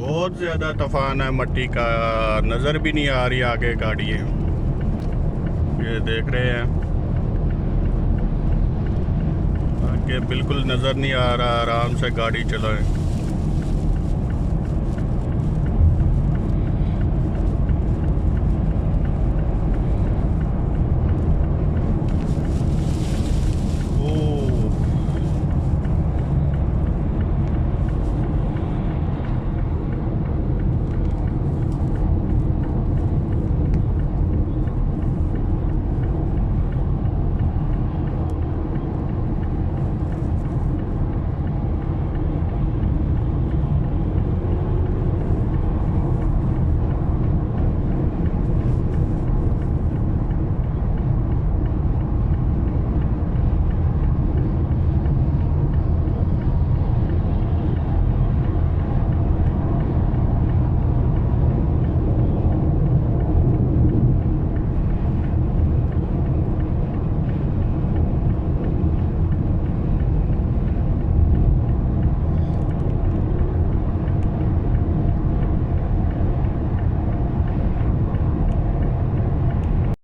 बहुत ज़्यादा तूफान है मट्टी का, नज़र भी नहीं आ रही आगे गाड़ी है। ये देख रहे हैं आगे बिल्कुल नज़र नहीं आ रहा, आराम से गाड़ी चलाएं।